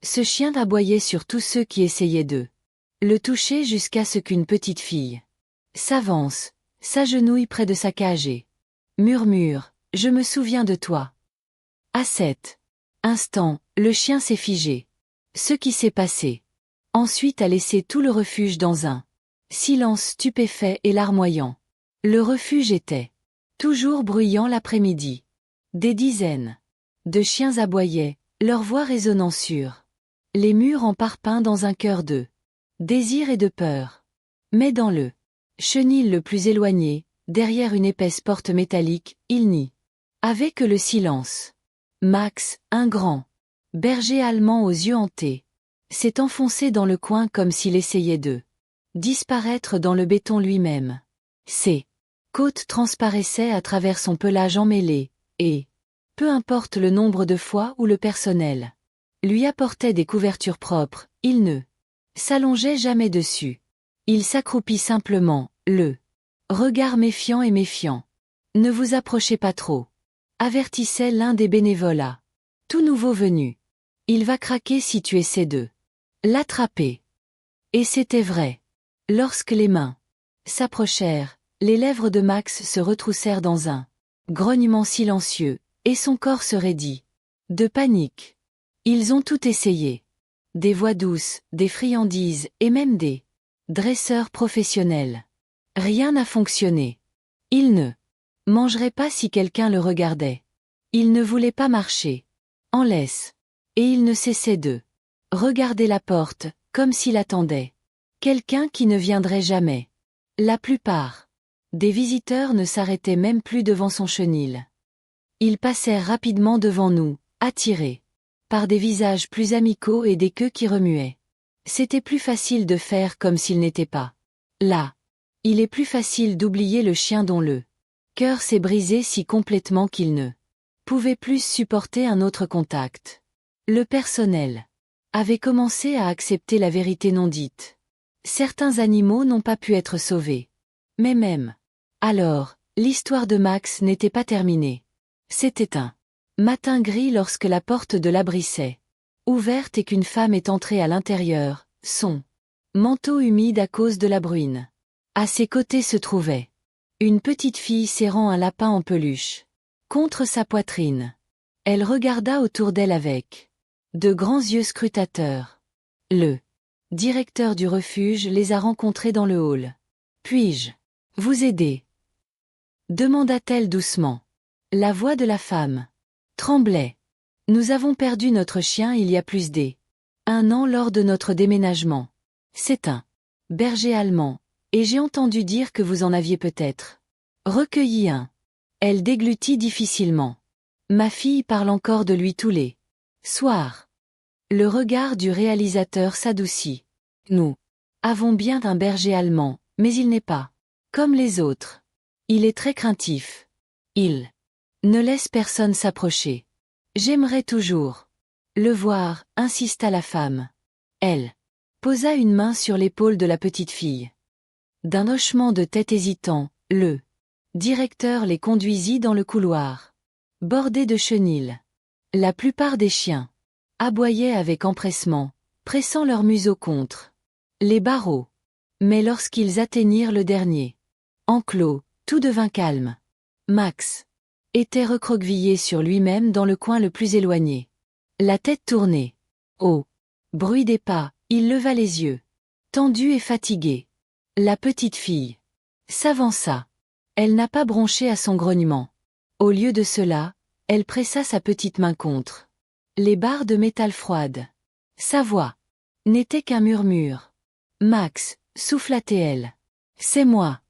Ce chien aboyait sur tous ceux qui essayaient de le toucher jusqu'à ce qu'une petite fille s'avance, s'agenouille près de sa cage et murmure « Je me souviens de toi ». À cet instant, le chien s'est figé. Ce qui s'est passé ensuite a laissé tout le refuge dans un silence stupéfait et larmoyant. Le refuge était toujours bruyant l'après-midi. Des dizaines de chiens aboyaient, leur voix résonnant sur les murs en parpaing dans un cœur de désir et de peur. Mais dans le chenil le plus éloigné, derrière une épaisse porte métallique, il n'y avait que le silence. Max, un grand berger allemand aux yeux hantés, s'est enfoncé dans le coin comme s'il essayait de disparaître dans le béton lui-même. Ses côtes transparaissaient à travers son pelage emmêlé, et, peu importe le nombre de fois où le personnel lui apportait des couvertures propres, il ne s'allongeait jamais dessus. Il s'accroupit simplement, le regard méfiant et méfiant. « Ne vous approchez pas trop », avertissait l'un des bénévoles. « Tout nouveau venu. Il va craquer si tu essaies de l'attraper. » Et c'était vrai. Lorsque les mains s'approchèrent, les lèvres de Max se retroussèrent dans un grognement silencieux, et son corps se raidit. De panique. Ils ont tout essayé. Des voix douces, des friandises, et même des dresseurs professionnels. Rien n'a fonctionné. Il ne mangerait pas si quelqu'un le regardait. Il ne voulait pas marcher en laisse. Et il ne cessait de regarder la porte, comme s'il attendait quelqu'un qui ne viendrait jamais. La plupart des visiteurs ne s'arrêtaient même plus devant son chenil. Ils passèrent rapidement devant nous, attirés par des visages plus amicaux et des queues qui remuaient. C'était plus facile de faire comme s'il n'était pas là. Il est plus facile d'oublier le chien dont le cœur s'est brisé si complètement qu'il ne pouvait plus supporter un autre contact. Le personnel avait commencé à accepter la vérité non dite. Certains animaux n'ont pas pu être sauvés. Mais même alors, l'histoire de Max n'était pas terminée. C'était un matin gris lorsque la porte de l'abri s'est ouverte et qu'une femme est entrée à l'intérieur, son manteau humide à cause de la bruine. À ses côtés se trouvait une petite fille serrant un lapin en peluche contre sa poitrine. Elle regarda autour d'elle avec de grands yeux scrutateurs. Le directeur du refuge les a rencontrés dans le hall. « Puis-je vous aider ?» demanda-t-elle doucement. La voix de la femme tremblait. « Nous avons perdu notre chien il y a plus d'1 an lors de notre déménagement. C'est un berger allemand, et j'ai entendu dire que vous en aviez peut-être recueilli un. » Elle déglutit difficilement. « Ma fille parle encore de lui tous les soirs. » Le regard du réalisateur s'adoucit. « Nous avons bien un berger allemand, mais il n'est pas comme les autres. Il est très craintif. Il ne laisse personne s'approcher. J'aimerais toujours le voir, » insista la femme. Elle posa une main sur l'épaule de la petite fille. D'un hochement de tête hésitant, le directeur les conduisit dans le couloir bordé de chenils. La plupart des chiens aboyaient avec empressement, pressant leur museau contre les barreaux. Mais lorsqu'ils atteignirent le dernier enclos, tout devint calme. Max était recroquevillé sur lui-même dans le coin le plus éloigné. La tête tournée. Au bruit des pas, il leva les yeux. Tendu et fatigué. La petite fille s'avança. Elle n'a pas bronché à son grognement. Au lieu de cela, elle pressa sa petite main contre les barres de métal froides. Sa voix n'était qu'un murmure. « Max, » souffla-t-elle. « C'est moi. »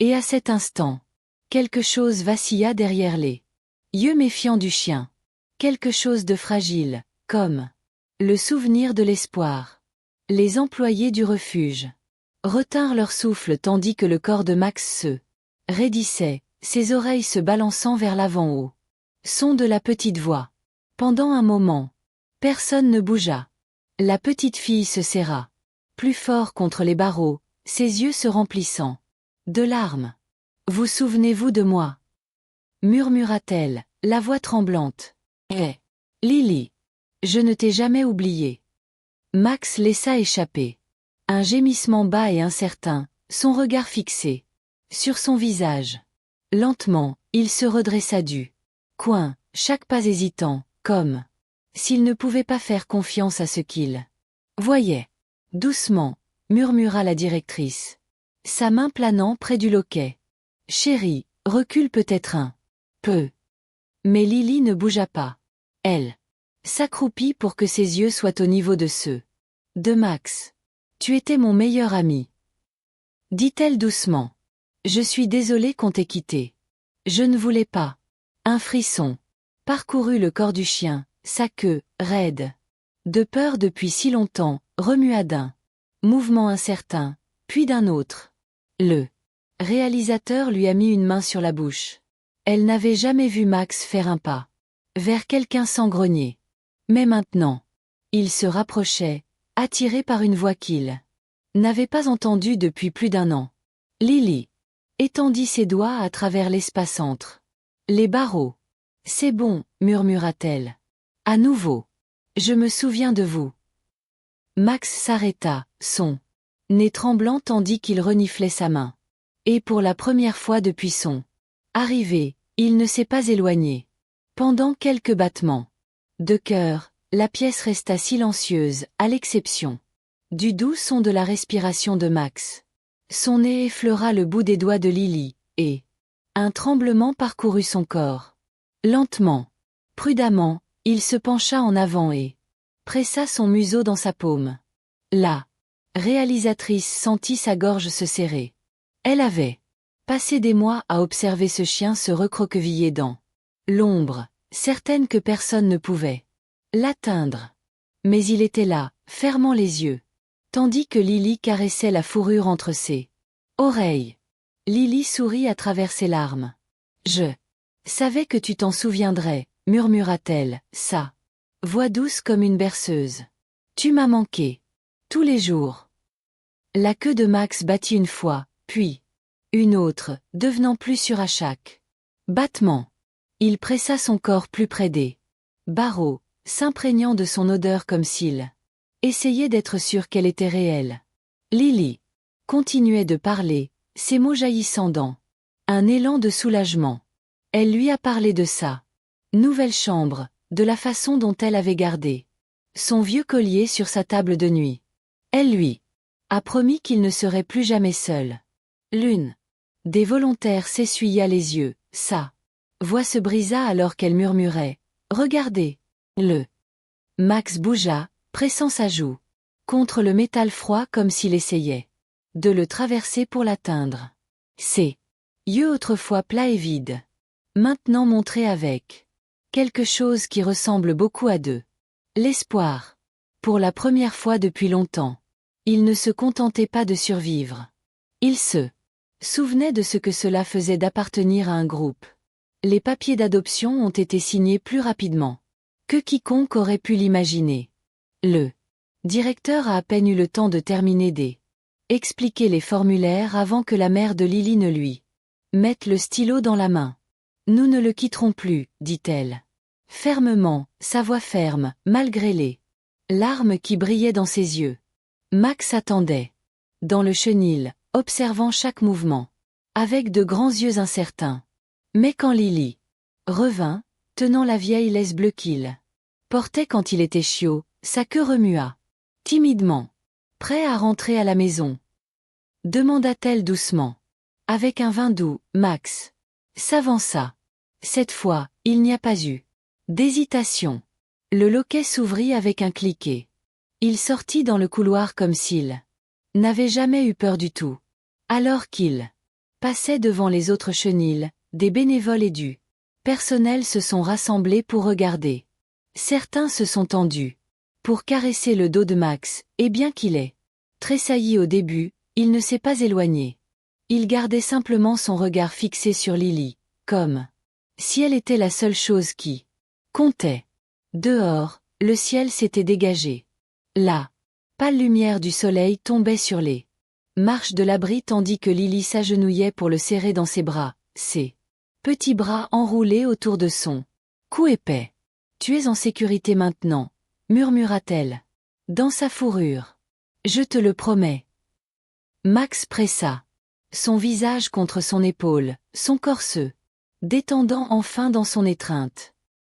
Et à cet instant, quelque chose vacilla derrière les yeux méfiants du chien. Quelque chose de fragile, comme le souvenir de l'espoir. Les employés du refuge retinrent leur souffle tandis que le corps de Max se raidissait, ses oreilles se balançant vers l'avant au son de la petite voix. Pendant un moment, personne ne bougea. La petite fille se serra plus fort contre les barreaux, ses yeux se remplissant de larmes. « Vous souvenez-vous de moi ?» murmura-t-elle, la voix tremblante. « Eh, Lily !» Je ne t'ai jamais oublié. Max laissa échapper un gémissement bas et incertain, son regard fixé sur son visage. Lentement, il se redressa du coin, chaque pas hésitant, comme s'il ne pouvait pas faire confiance à ce qu'il voyait. Doucement, murmura la directrice, sa main planant près du loquet. Chérie, recule peut-être un peu. Mais Lily ne bougea pas. Elle s'accroupit pour que ses yeux soient au niveau de ceux de Max. Tu étais mon meilleur ami, dit-elle doucement. Je suis désolée qu'on t'ait quitté. Je ne voulais pas. Un frisson parcourut le corps du chien, sa queue, raide de peur depuis si longtemps, remua d'un mouvement incertain, puis d'un autre. Le réalisateur lui a mis une main sur la bouche. Elle n'avait jamais vu Max faire un pas vers quelqu'un sans grogner. Mais maintenant, il se rapprochait, attiré par une voix qu'il n'avait pas entendue depuis plus d'un an. Lily étendit ses doigts à travers l'espace entre les barreaux. C'est bon, murmura-t-elle. À nouveau. Je me souviens de vous. Max s'arrêta, son nez tremblant tandis qu'il reniflait sa main. Et pour la première fois depuis son arrivée, il ne s'est pas éloigné. Pendant quelques battements de cœur, la pièce resta silencieuse, à l'exception du doux son de la respiration de Max. Son nez effleura le bout des doigts de Lily, et un tremblement parcourut son corps. Lentement, prudemment, il se pencha en avant et pressa son museau dans sa paume. La réalisatrice sentit sa gorge se serrer. Elle avait passé des mois à observer ce chien se recroqueviller dans l'ombre, certaine que personne ne pouvait l'atteindre. Mais il était là, fermant les yeux, tandis que Lily caressait la fourrure entre ses oreilles. Lily sourit à travers ses larmes. « Je savais que tu t'en souviendrais, » murmura-t-elle, sa voix douce comme une berceuse. « Tu m'as manqué. Tous les jours. » La queue de Max battit une fois, puis une autre, devenant plus sûre à chaque battement. Il pressa son corps plus près des barreaux, s'imprégnant de son odeur comme s'il essayait d'être sûr qu'elle était réelle. Lily continuait de parler, ses mots jaillissant dans un élan de soulagement. Elle lui a parlé de sa nouvelle chambre, de la façon dont elle avait gardé son vieux collier sur sa table de nuit. Elle lui a promis qu'il ne serait plus jamais seul. L'une des volontaires s'essuya les yeux, sa voix se brisa alors qu'elle murmurait « Regardez !» Le Max bougea, pressant sa joue contre le métal froid comme s'il essayait de le traverser pour l'atteindre. Ses yeux autrefois plats et vides, maintenant montrés avec quelque chose qui ressemble beaucoup à l'espoir. Pour la première fois depuis longtemps, il ne se contentait pas de survivre. Il se souvenait de ce que cela faisait d'appartenir à un groupe. Les papiers d'adoption ont été signés plus rapidement que quiconque aurait pu l'imaginer. Le directeur a à peine eu le temps de terminer expliquer les formulaires avant que la mère de Lily ne lui mette le stylo dans la main. « Nous ne le quitterons plus, dit-elle. Fermement, sa voix ferme, malgré les larmes qui brillaient dans ses yeux. Max attendait dans le chenil, observant chaque mouvement, avec de grands yeux incertains. Mais quand Lily revint, tenant la vieille laisse bleue qu'il portait quand il était chiot, sa queue remua. Timidement. Prêt à rentrer à la maison? Demanda-t-elle doucement. Avec un vin doux, Max s'avança. Cette fois, il n'y a pas eu d'hésitation. Le loquet s'ouvrit avec un cliquet. Il sortit dans le couloir comme s'il n'avait jamais eu peur du tout. Alors qu'il passait devant les autres chenils, des bénévoles et du personnel se sont rassemblés pour regarder. Certains se sont tendus pour caresser le dos de Max, et bien qu'il ait tressailli au début, il ne s'est pas éloigné. Il gardait simplement son regard fixé sur Lily, comme si elle était la seule chose qui comptait. Dehors, le ciel s'était dégagé. La pâle lumière du soleil tombait sur les marches de l'abri tandis que Lily s'agenouillait pour le serrer dans ses bras, ses petits bras enroulés autour de son cou épais. « Tu es en sécurité maintenant, murmura-t-elle. Dans sa fourrure. Je te le promets. Max pressa son visage contre son épaule, son corps se détendant enfin dans son étreinte.